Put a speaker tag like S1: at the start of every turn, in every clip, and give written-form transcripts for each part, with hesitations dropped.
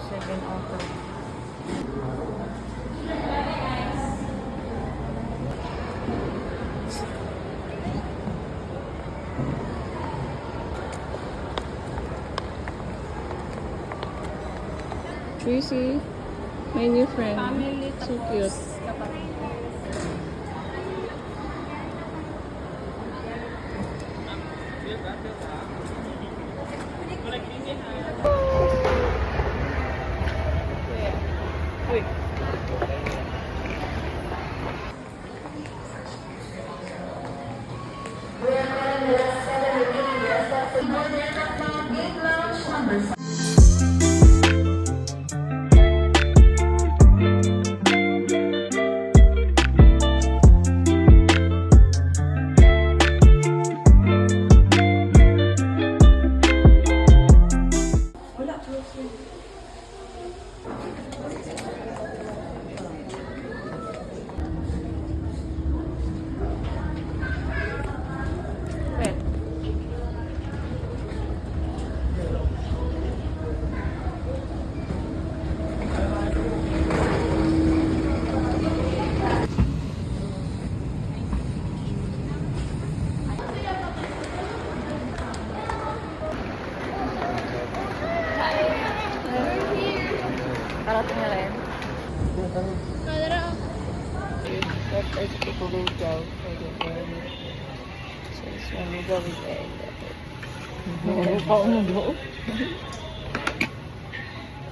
S1: 703. Tracy, my new friend.
S2: Family,
S1: So
S2: tapos
S1: cute.
S2: kapatid.
S1: Wait. Wait. Karating na rin. That is people will go for the journey. So it's when we go with egg. Ano mo go?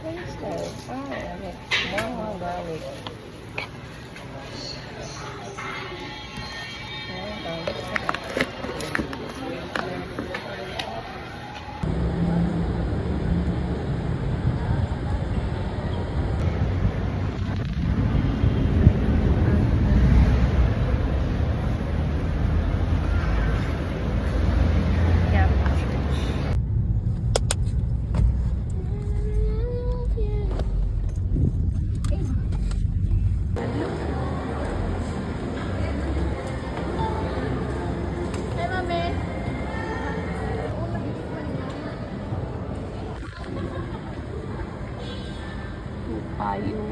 S1: What is that? Oh, okay. More garlic. More garlic. Payo.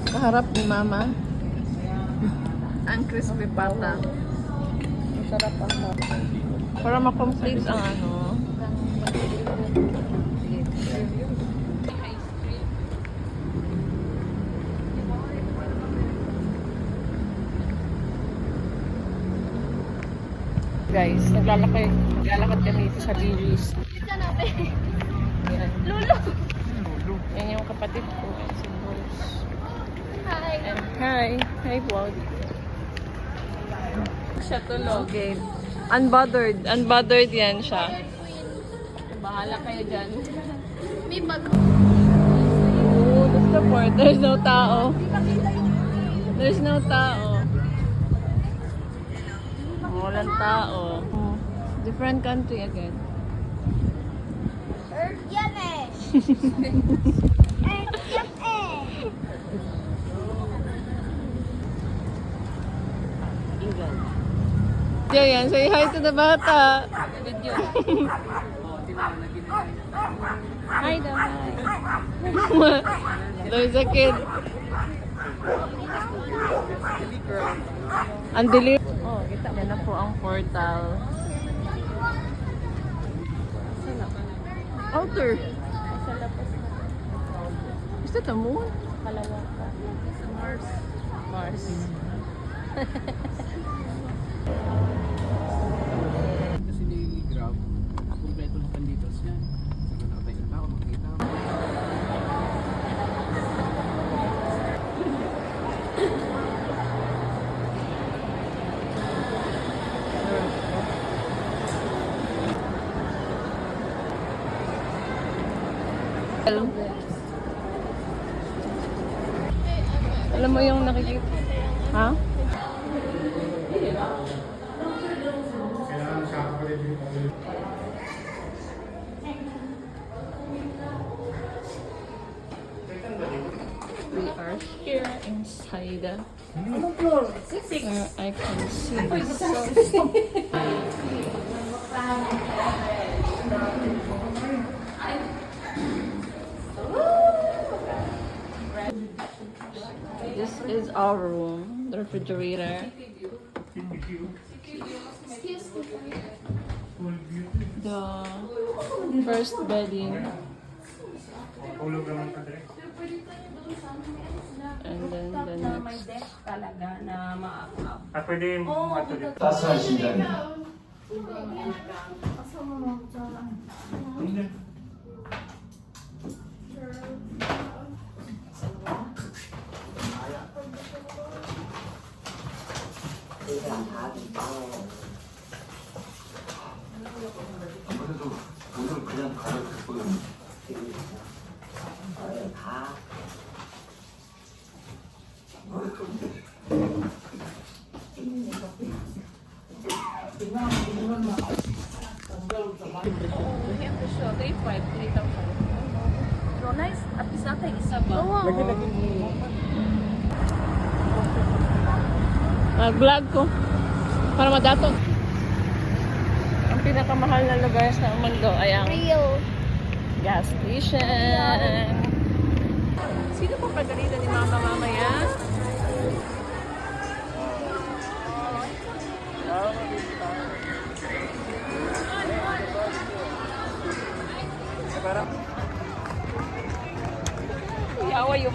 S1: Kaharap ni Mama. Ang crispy pata.
S2: Masarap ang
S1: Para ma-complete ang ano. Guys, naglalakad kami dito sa Liris. Yan.
S2: Lulo!
S1: Yan yung kapatid ko. Yan si Bruce.
S2: Hi!
S1: And hi! Hi vlog. Siya tulogin. Unbothered. Unbothered yan siya. Bahala kayo dyan.
S2: May bag.
S1: Oh, that's the port. There's no tao. There's no tao. Walang tao. Different country again. Yo, yan. Say hi to the bata.
S2: Video.
S1: Hi daw. There's a kid. Ang dilim. Oh, kita mo na po ang portal. Outer.
S2: Sa labas na.
S1: Is that the moon?
S2: Kalawa pa. Sa Mars.
S1: Mars.
S3: Kasi ni Grab, kumpleto ng candidates niya. Sige na tayo na ako makita.
S1: Alam mo yung nakikita? Ha? We are here inside. Where I can see this is our room, the refrigerator. The first bedding. And then the next.
S4: pwede yung
S5: 따스한 심장이 오늘은 그냥 가서 듣거든
S1: Mag-vlog ko para madatot. Ang pinakamahal na lugar sa mundo ay ang
S2: Real.
S1: gas station. Sino po pagalitan ni Mama mamaya? Yawa yung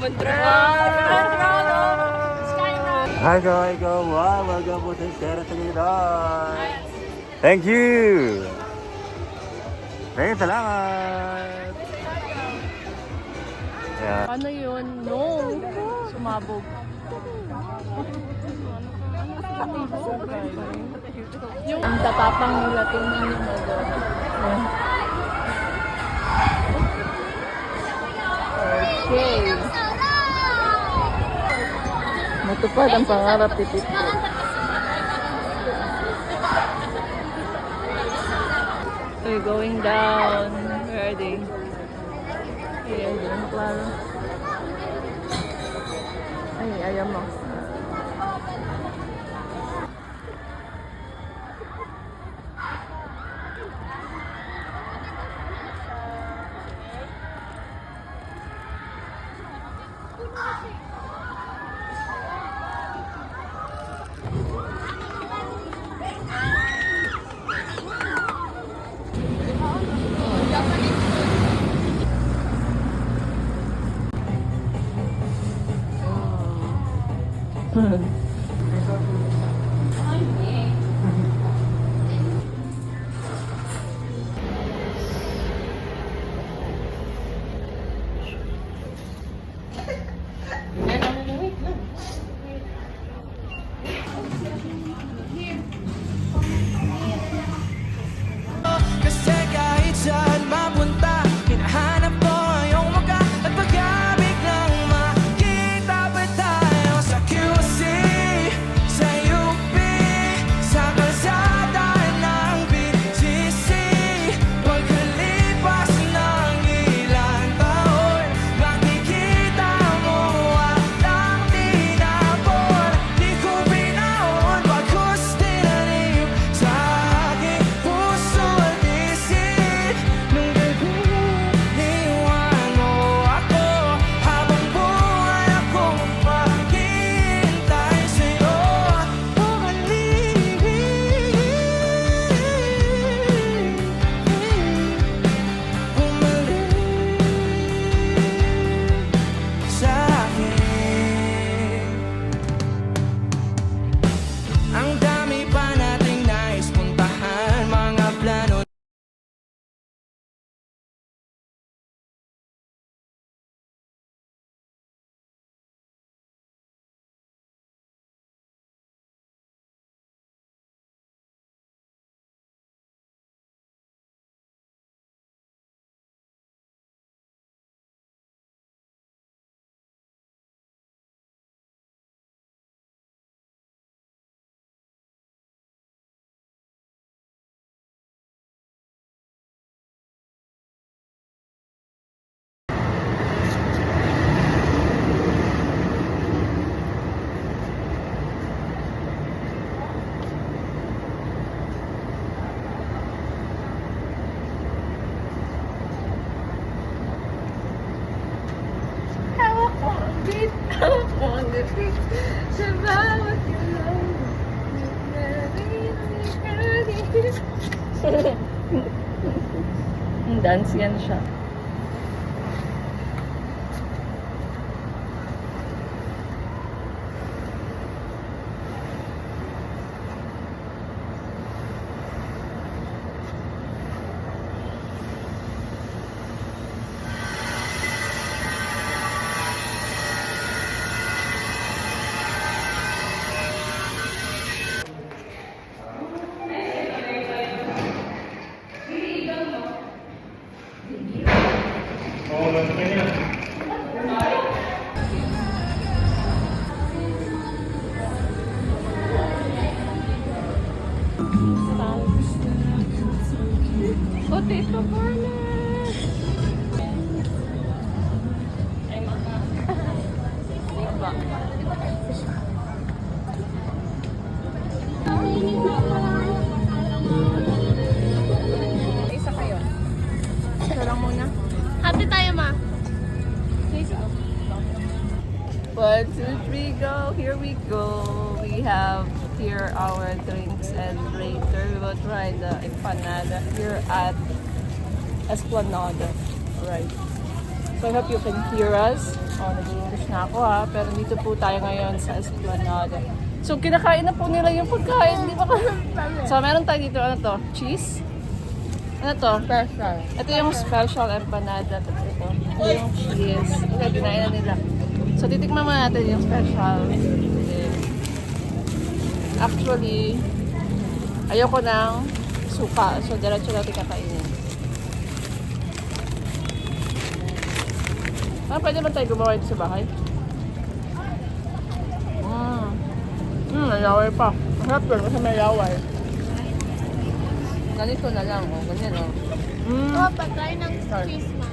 S4: Hi guys, wow, welcome po sa Sierra Trinidad. Thank you. Salamat. Yeah.
S1: Ano yun? No. Sumabog. Yung ang tatapang nila, tingnan nyo mo doon. Okay. Matupad ang pangarap ni Tito. We're going down. Where are they? Here, doon, klaro. Ay, ayaw mo.
S6: Kasi kahit saan mapunta, hinahanap ko ang iyong mukha at pag-ibig lang makita pa tayo sa QC.
S1: lipit akong lipit sa bawat galaw. Dance yan siya. Potato corner! Ay, mama. Diba? Isa kayo. Isa lang muna.
S2: Ate tayo, ma.
S1: One, two, three, go. Here we go. We have here our drinks and later we will try the empanada here at Esplanada. Alright. So I hope you can hear us. Oh, nag-English na ako ha. Pero dito po tayo ngayon sa Esplanada. So kinakain na po nila yung pagkain. Di ba? So meron tayo dito. Ano to? Cheese? Ano to? Special. Ito yung special empanada. Ito yung cheese. Okay, dinain na nila. So, titikman muna natin yung special. Actually, ayoko ng suka. So, diretso natin kakainin. Pwede ba tayo gumawa ito sa bahay? Nalaway pa. Masarap yun kasi may laway. Ganito na lang, oh. Ganyan, oh.
S2: Oh, patay ng cheese, ma.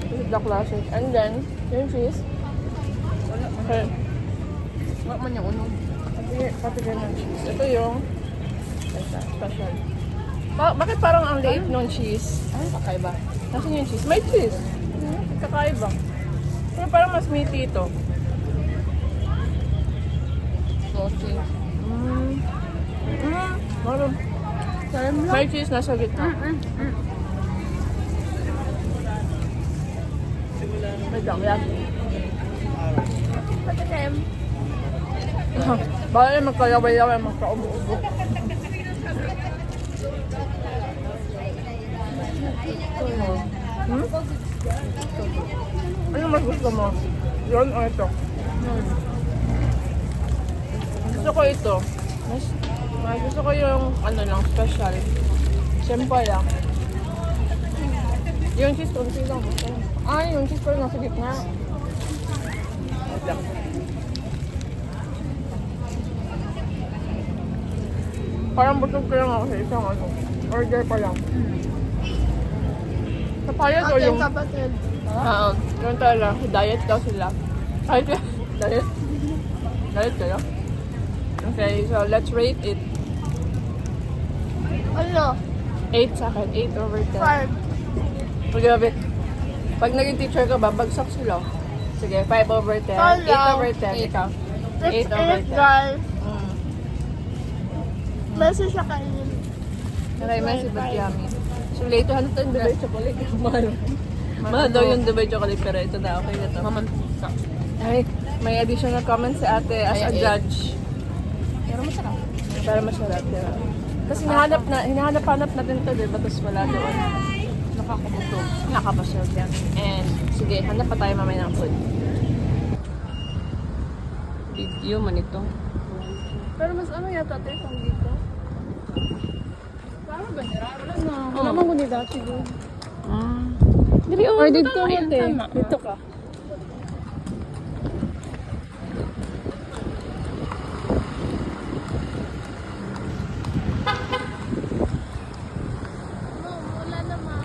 S1: This is the classic. And then, yung cheese. Okay. Wala man yung unog. Patigyan ng cheese. Ito yung special. Bakit parang ang liit ng cheese? Ano kakaiba? Nasaan yung cheese? May cheese. Kakaiba. Pero parang mas meaty ito. Saucy. Maram. May cheese nasa gitna. May dangyan.
S2: Patikim.
S1: Bala yung magkalaway-laway, magkaubo-ubo. Ano mas gusto mo? Yun o ito? Gusto ko ito. Mas gusto ko yung ano lang, special. Simple lang. Yung cheese, konti lang. Ay, yung cheese ko nasa gitna. Wait lang. Parang busog ko lang ako sa isang ano. Order pa lang. Kapayag o yung...
S2: kapatid.
S1: Yung talaga. Diet daw sila. Ay, diet? Diet kayo? Okay, so let's rate it.
S2: Ano?
S1: 8 sa akin. 8 over 10.
S2: 5.
S1: Grabe. Pag naging teacher ka, babagsak sila. Sige, 5 over 10. 8 over 10. Ikaw. 8 over 10.
S2: guys. Messy siya kainin.
S1: Maray si Batyami. So, later, ano ito yung Dubai chocolate? Mahal. Mahal daw yung Dubai chocolate, pero ito na, okay na to. Ay, may additional comment si ate as a judge.
S2: Pero masarap.
S1: Para masarap. Yeah. Kasi hinahanap-hanap natin ito, diba? Tapos wala doon. Nakakabusog. Nakapasog yan. And, sige, hanap pa tayo mamaya ng food. Video man ito. Pero mas ano yata ito itong dito? Parang ba nira? Wala na. Wala mang guni dati doon. Or dito mo te. Dito ka.
S2: Wala naman.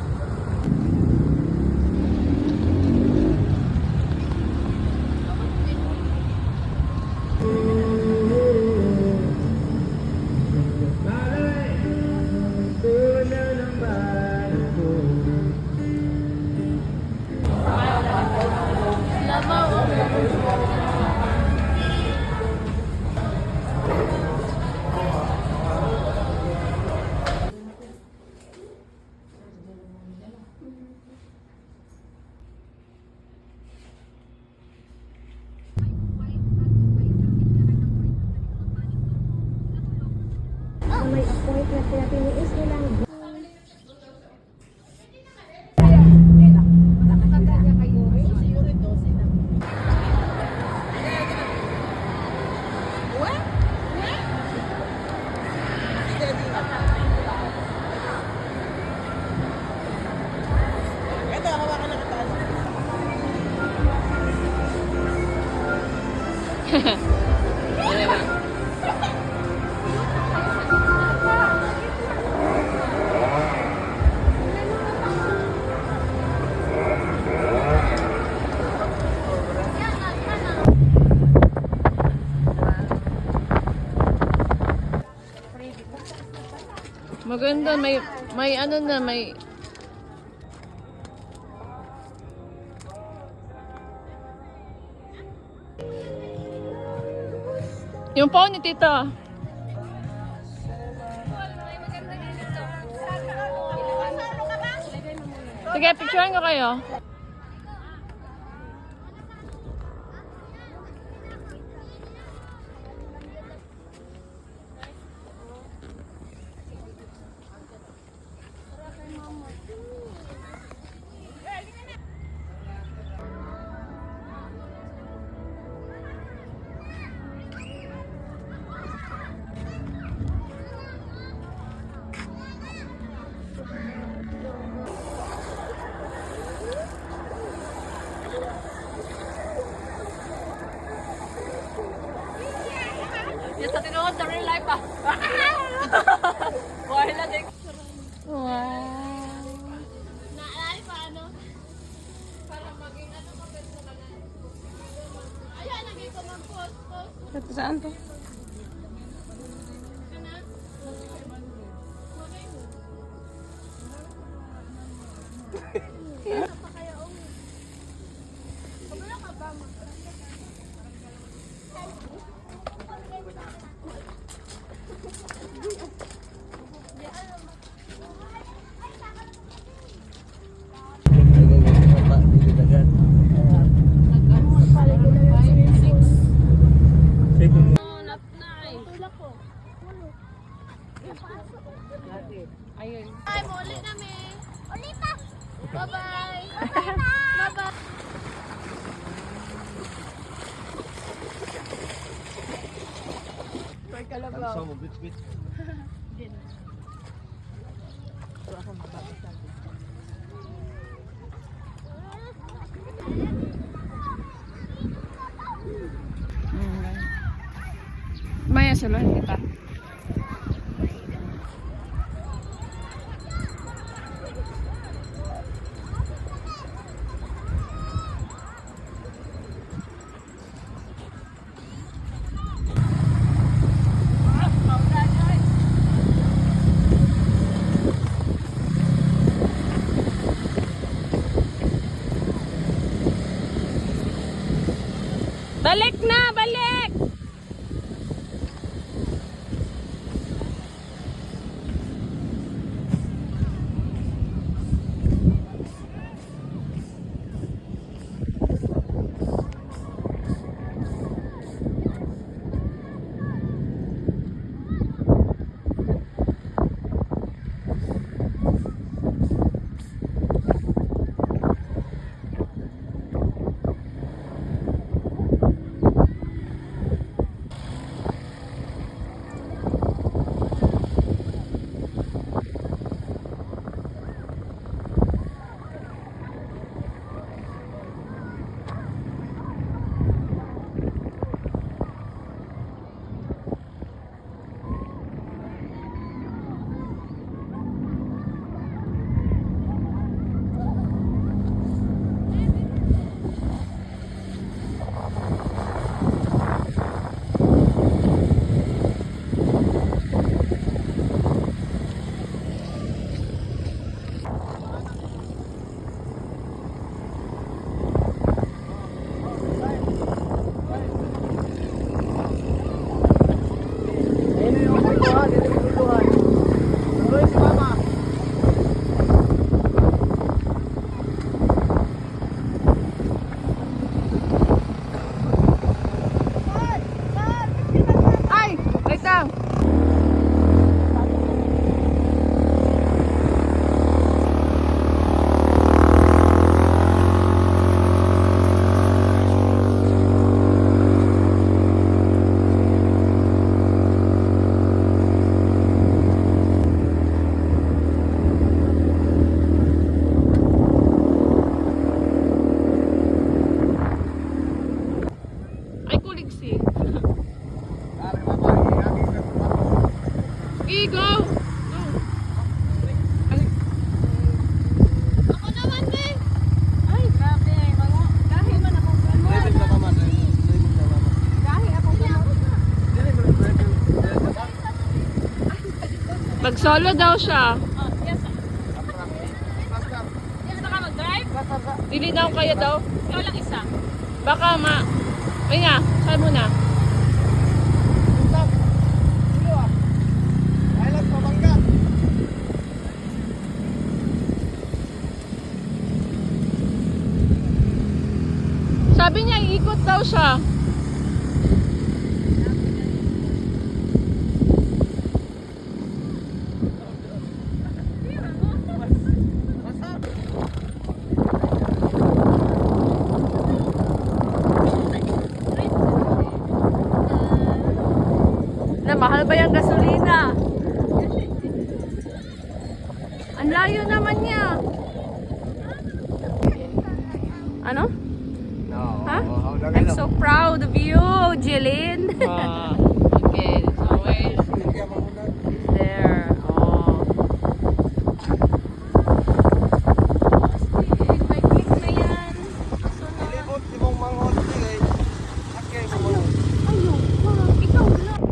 S1: Maganda, may ano na, may... Yung phone ni Tita. Sige, picturean ko kayo. Yan sa tinuod sa real life ah. Buhay na din. Wow.
S2: Naalala pa ano? Para maging ano ka personalan. Ayan, lagay ko ng post.
S1: Saan to? Ayun.
S2: Ay, muli kami. Ulit pa. Bye-bye. Bye-bye.
S1: Maya sila kita. Balik na! Balik! Mag-solo daw siya.
S2: Oh, yes. Yes, ka mag-drive?
S1: Dili daw kayo daw.
S2: Ikaw lang isa.
S1: Baka Ay nga, saan muna? Sabi niya, iikot daw siya. Na mahal ba yung gasolina? Ang layo naman niya. Ano? Huh? I'm so proud of you, Jillian. Okay, so where's there? Oh. May click na yan. Ayun, ikaw lang.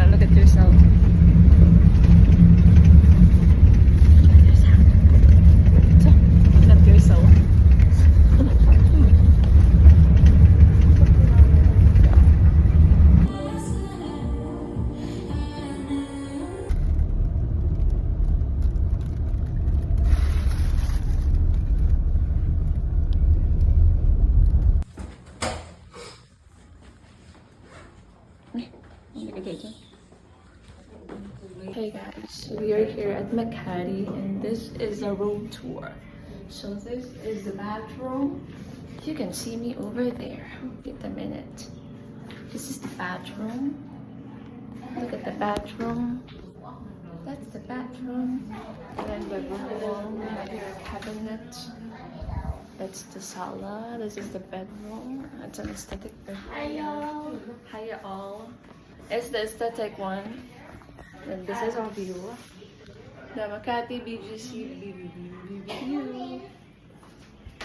S1: Look at yourself. Look at yourself. Hey guys, we are here at Makati and this is a room tour. So this is the bathroom. You can see me over there. Wait a minute. This is the bathroom. Look at the bathroom. That's the bathroom. And the room, we have your cabinet. That's the sala. This is the bedroom. It's an aesthetic bedroom. Hiya. Hiya all. It's the aesthetic one. And this is our view. The Makati BGC view.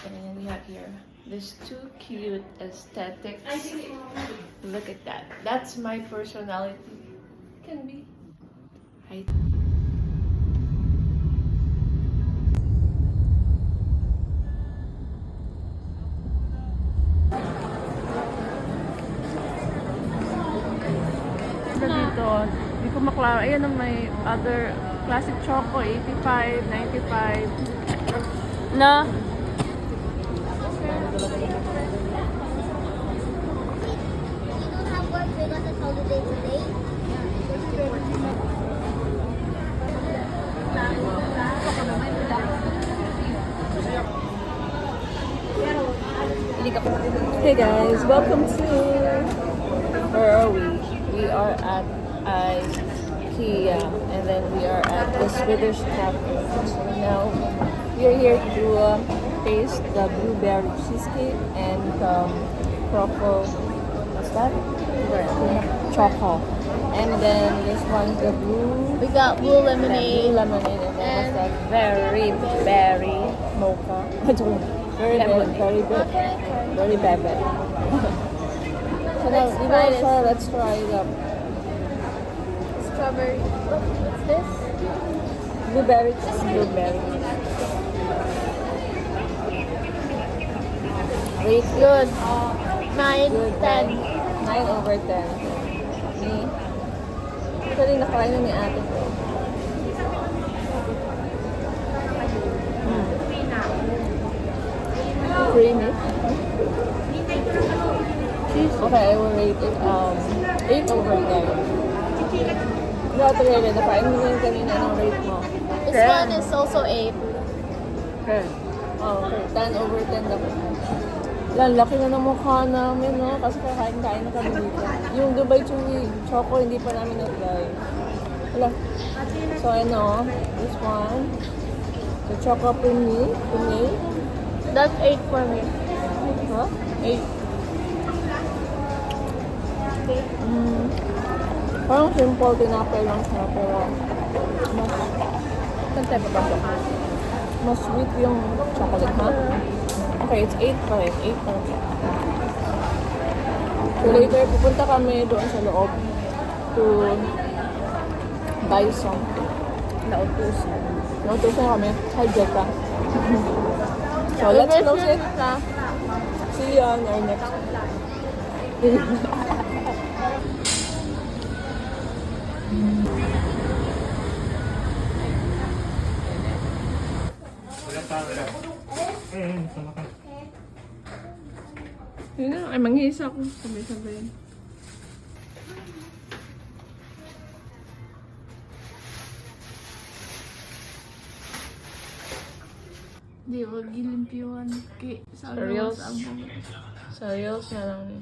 S1: And we have here these two cute aesthetics. Look at that. That's my personality. Can be. Right. Dito, hindi ko maklaro. Ayan ang may other classic choco, 85, 95. Na? Hey guys, welcome to... Where are we? We are at IKEA, and then we are at the Swedish Cafe. So now we are here to taste the blueberry cheesecake and truffle. What's that? Choco. And then this one's the blue.
S2: We got blue lemonade.
S1: Blue lemonade, and then what's that? Very berry mocha. Very bad. So
S2: Let's try this.
S1: let's try it up.
S2: Strawberry. What's this?
S1: Blueberry. Rate
S2: Good. 9,
S1: good.
S2: 10.
S1: 9 over 10. Me. Ito rin nakain na ni ate ko. Creamy. Okay, I will rate it 8 over 10. Not really. Nakain mo na yung kanina ng rate mo.
S2: This one is also 8.
S1: Okay. Oh, okay. 10 over 10 dapat. Lang, laki na ng mukha namin, no? Kasi kakain-kain na kami dito. Yung Dubai Chewy Choco, hindi pa namin na-try. Wala. So, ano, this one. The Choco Pune.
S2: That's 8 for me.
S1: Huh? 8. Parang simple, tinapay lang siya, pero mas mas sweet yung chocolate, ha? Okay, it's 8 pa rin. 8 pa rin. So later, pupunta kami doon sa loob to buy something. Nautusan kami. Hi, Jeka. So let's close it. See you on our next video. Yun na, ay manghihisa ako. Sabay-sabay.
S2: Di, wag ilimpiwan kay sa
S1: Reels.
S2: abong.
S1: Sa reels na lang ni.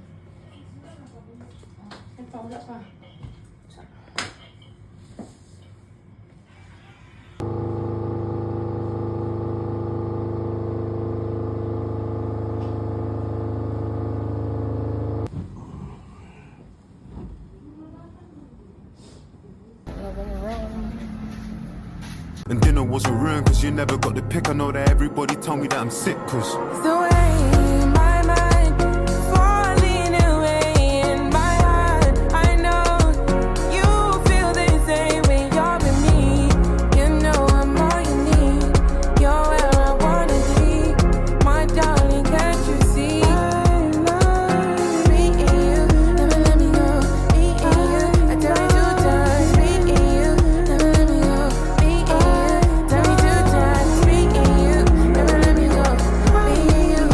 S7: And dinner was a ruin cause you never got the pick. I know that everybody told me that I'm sick cause
S6: The way my mind falling away in my heart. I know you feel the same when you're with me. You know I'm all you need. You're where I wanna be. My darling, can't you see? I love me and you. Never let me go. Me and you. I tell you 2 times. Me and you. Never let me go. Me and you. Tell me 2 times. Me and you. Never let me go. Me and you.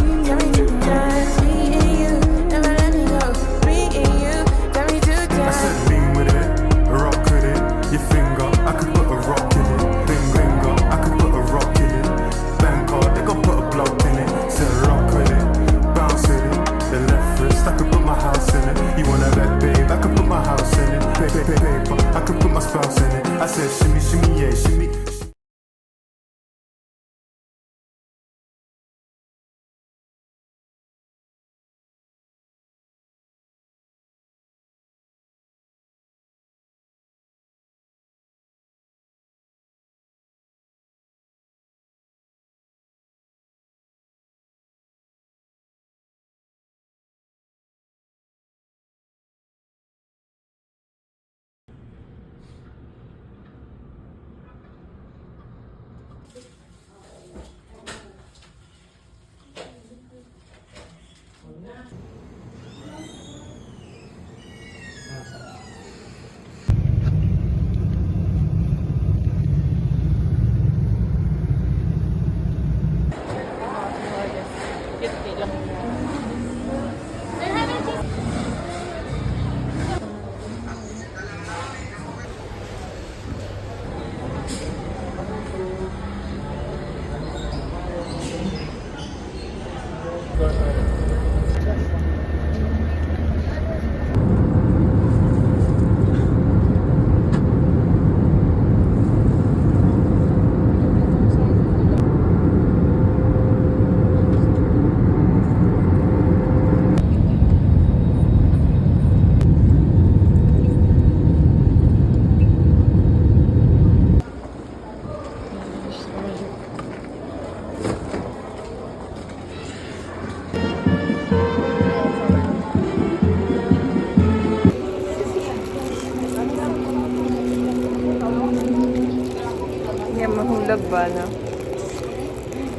S1: Havana.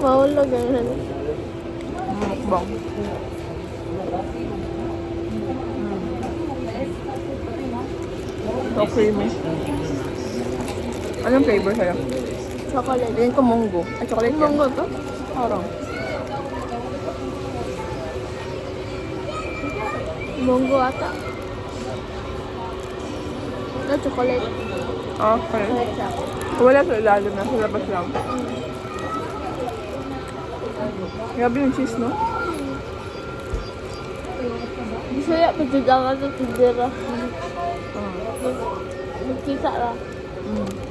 S2: Mahulog ganun.
S1: Mukbang. So creamy. Anong flavor sa'yo?
S2: Chocolate.
S1: Tingin ko munggo. Ay, chocolate yan.
S2: Munggo to?
S1: Parang.
S2: Munggo ata. No, chocolate.
S1: Ah, okay.
S2: Chocolate siya.
S1: Wala sa ilalim na. Sa labas lang. Grabe yung cheese, no?
S2: Bisaya pa dyan ang ano, tindera. Magkita lang.
S1: Mm.